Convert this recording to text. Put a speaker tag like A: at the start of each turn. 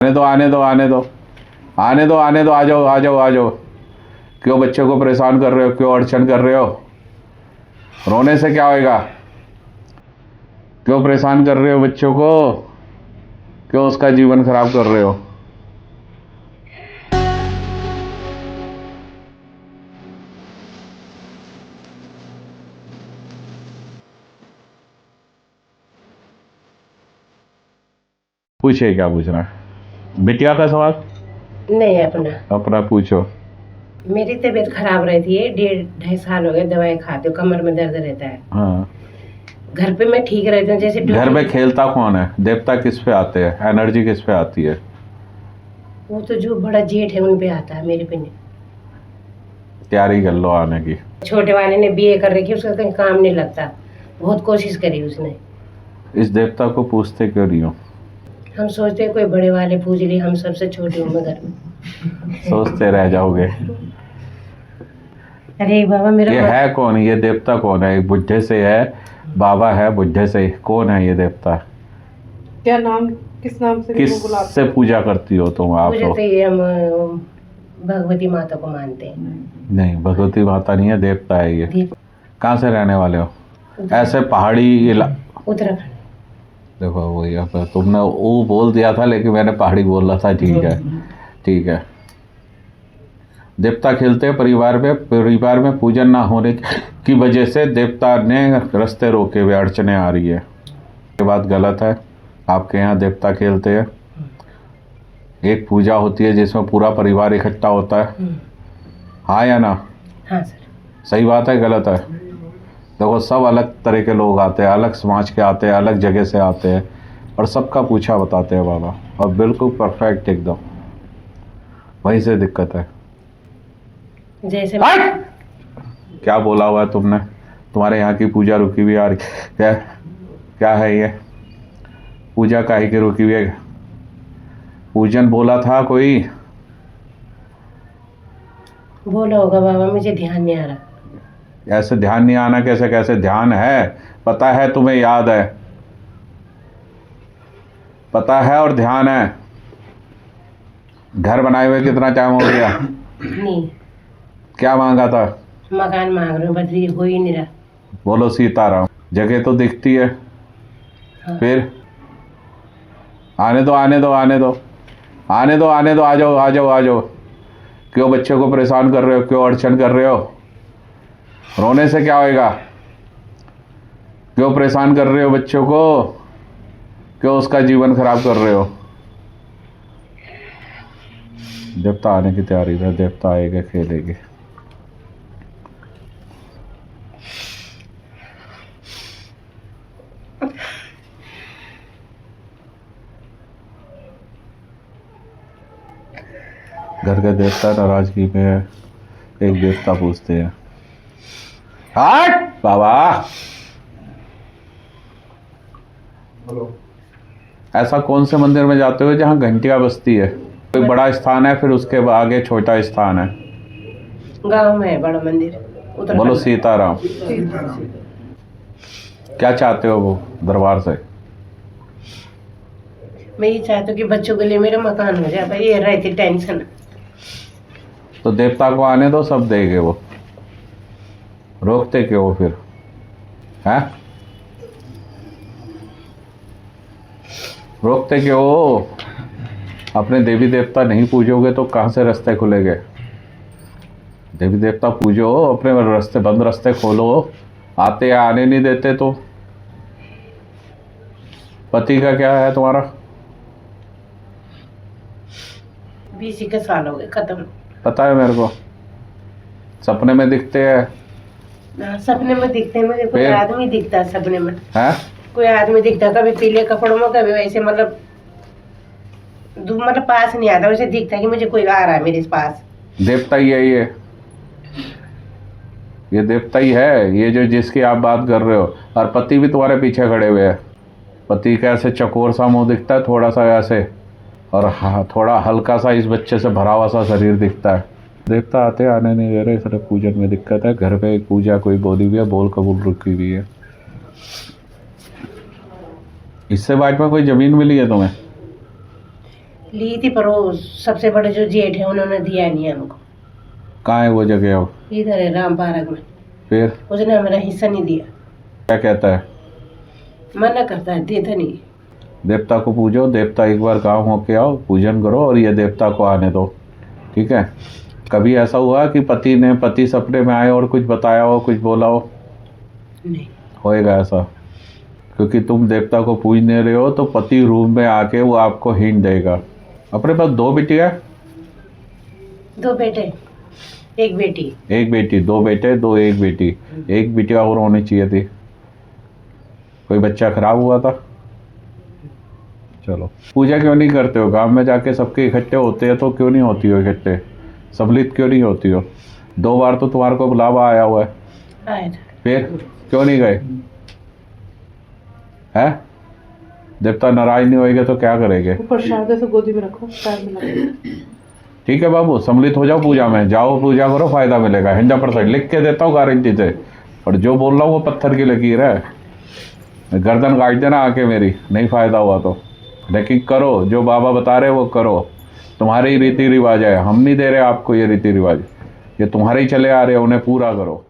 A: आने दो आने दो आने दो आने दो आने दो, आ जाओ आ जाओ आ जाओ। क्यों बच्चे को परेशान कर रहे हो, क्यों अड़चन कर रहे हो? रोने से क्या होएगा? क्यों परेशान कर रहे हो बच्चों को? क्यों उसका जीवन खराब कर रहे हो? पूछिए क्या पूछना है। बिटिया का सवाल
B: नहीं अपना
A: अपना पूछो।
B: मेरी तबीयत खराब रहती है, 1.5-2.5 साल हो गए दवाई खाते हो, कमर में दर्द रहता है।
A: हाँ,
B: घर पे मैं ठीक रहती हूँ, जैसे
A: घर में खेलता कौन है? देवता किस पे आते हैं? एनर्जी किस पे आती है?
B: वो तो जो बड़ा जेठ है उन पे आता है, मेरे पे नहीं।
A: तैयारी कर लो आने की।
B: छोटे वाले ने बीए कर रखी, उसका कहीं काम नहीं लगता, बहुत कोशिश करी उसने।
A: इस देवता को पूछते क्यों नहीं हो?
B: हम सोचते हैं कोई बड़े वाले पूछ लिए, हम सबसे छोटे हूँ मैं घर में।
A: सोचते रह जाओगे।
B: अरे बाबा मेरा
A: ये है कौन? ये देवता कौन है? एक बुढ़े से है, बाबा है बुढ़े से, कौन है ये देवता?
C: क्या नाम, किस नाम से
A: किस
C: बुलाते
A: से पूजा करती हो तुम? आप
B: मुझे
A: तो
B: तो ये हम भगवती माता को मानते हैं।
A: नहीं, भगवती माता नहीं है, देवता है ये।
B: देव-
A: कहाँ से रहने वाले हो? ऐसे पहाड़ी
B: उत्तराखंड।
A: देखो वही, अब तुमने वो बोल दिया था लेकिन मैंने पहाड़ी बोला था। ठीक है ठीक है। देवता खेलते हैं परिवार में पूजन ना होने की वजह से देवता ने रास्ते रोके हुए, अड़चने आ रही है। ये बात गलत है। आपके यहाँ देवता खेलते हैं। एक पूजा होती है जिसमें पूरा परिवार इकट्ठा होता है, हाँ या ना?
B: हाँ सर।
A: सही बात है गलत है? देखो सब अलग तरह के लोग आते हैं, अलग समाज के आते हैं, अलग जगह से आते हैं और सबका पूछा बताते हैं बाबा, और बिल्कुल परफेक्ट एकदम। वहीं से दिक्कत है।
B: जैसे
A: क्या बोला हुआ है तुमने? तुम्हारे यहाँ की पूजा रुकी हुई आ रही है? क्या है ये पूजा? काहे की रुकी हुई है? पूजन बोला था कोई?
B: बोला होगा बाबा, मुझे ध्यान नहीं आ रहा।
A: ऐसे ध्यान नहीं आना कैसे? कैसे ध्यान है, पता है तुम्हें, याद है, पता है और ध्यान है। घर बनाए हुए कितना टाइम हो गया?
B: नहीं,
A: क्या मांगा था?
B: मकान मांग रहे हो, बस ये हो ही नहीं रहा।
A: बोलो सीताराम। जगह तो दिखती है।
B: हाँ।
A: फिर आने दो आने दो आने दो आने दो आने दो, आ जाओ आ जाओ आ जाओ। क्यों बच्चे को परेशान कर रहे हो, क्यों अड़चन कर रहे हो? रोने से क्या होएगा? क्यों परेशान कर रहे हो बच्चों को? क्यों उसका जीवन खराब कर रहे हो? देवता आने की तैयारी है, देवता आएगा, खेलेंगे। घर के देवता नाराजगी में है, एक देवता पूछते हैं। हट बाबा। ऐसा कौन से मंदिर में जाते हो जहाँ घंटियां बजती है? कोई बड़ा स्थान है, फिर उसके आगे छोटा स्थान है।
B: गांव में है बड़ा मंदिर।
A: बोलो
B: उत्तराखंड।
A: सीताराम। क्या चाहते हो वो दरबार से?
B: मैं ये चाहती हूँ कि बच्चों के लिए मेरा मकान हो जाए, भाई ये रहती टेंशन।
A: तो देवता को आने दो, सब देंगे वो। रोकते क्यों फिर? हैं? रोकते क्यों? अपने देवी देवता नहीं पूजोगे तो कहाँ से रास्ते खुलेंगे? देवी देवता पूजो, अपने रास्ते, बंद रास्ते खोलो। आते या आने नहीं देते तो? पति का क्या है तुम्हारा?
B: 20-21 साल हो गए खत्म।
A: पता है मेरे को, सपने में दिखते हैं।
B: हाँ, सपने में दिखते हैं मुझे, कोई
A: फिर?
B: आदमी दिखता है सपने में।
A: हैं?
B: कोई आदमी दिखता है, कभी पीले कपड़ों में, कभी वैसे, मतलब मतलब पास नहीं आता, वैसे दिखता है कि मुझे कोई आ रहा है मेरे पास।
A: देवता ही है ये देवता ही है ये जो जिसकी आप बात कर रहे हो। और पति भी तुम्हारे पीछे खड़े हुए हैं। पति का ऐसे चकोर सा मुंह दिखता है, थोड़ा सा ऐसे, और हाँ थोड़ा हल्का सा इस बच्चे से भरा हुआ सा शरीर दिखता है। देवता आते आने नहीं दे रहे, सिर्फ पूजन में दिक्कत है। घर पे एक पूजा कोई बोली हुई है, बोल कबूल रुकी हुई है। इससे बाद में कोई जमीन मिली है तुम्हें?
B: ली थी, पर वो सबसे बड़े जो जेठ है उन्होंने दिया नहीं हमको।
A: कहाँ है वो जगह अब?
B: इधर है राम पार्क में।
A: फिर
B: उसने हमारा हिस्सा नहीं दिया,
A: क्या कहता है?
B: मना करता है, देता नहीं।
A: देवता को पूजो, देवता एक बार गाँव होके आओ, पूजन करो और ये देवता को आने दो, ठीक है? कभी ऐसा हुआ कि पति सपने में आए और कुछ बताया हो, कुछ बोला हो?
B: नहीं।
A: होएगा ऐसा, क्योंकि तुम देवता को पूज नहीं रहे हो तो पति रूम में आके वो आपको हिंट देगा। अपने पास 2 बेटियाँ?
B: 2 बेटे, 1 बेटी।
A: 1 बेटी, 2 बेटे, 1 बेटी। 1 बेटिया और होनी चाहिए थी। कोई बच्चा खराब हुआ था? चलो, पूजा क्यों नहीं करते हो? गांव में जाके सबके इकट्ठे होते हैं तो क्यों नहीं होती हो इकट्ठे? सम्मिलित क्यों नहीं होती हो? 2 बार तो तुम्हारे को बुलावा आया हुआ है,
B: आया था।
A: फिर क्यों नहीं गए? है? देवता नाराज नहीं होएगा तो क्या करेंगे?
C: वो प्रसाद ऐसे गोदी में रखो, पैर में लगा।
A: ठीक है बाबू, सम्मिलित हो जाओ पूजा में, जाओ पूजा करो, फायदा मिलेगा 100%, लिख के देता हूँ गारंटी से। और जो बोल रहा हूँ वो पत्थर की लकीर है, गर्दन काट देना आके मेरी, नहीं फायदा हुआ तो। लेकिन करो, जो बाबा बता रहे वो करो, तुम्हारे ही रीति रिवाज है, हम नहीं दे रहे आपको ये रीति रिवाज, ये तुम्हारे ही चले आ रहे हैं, उन्हें पूरा करो।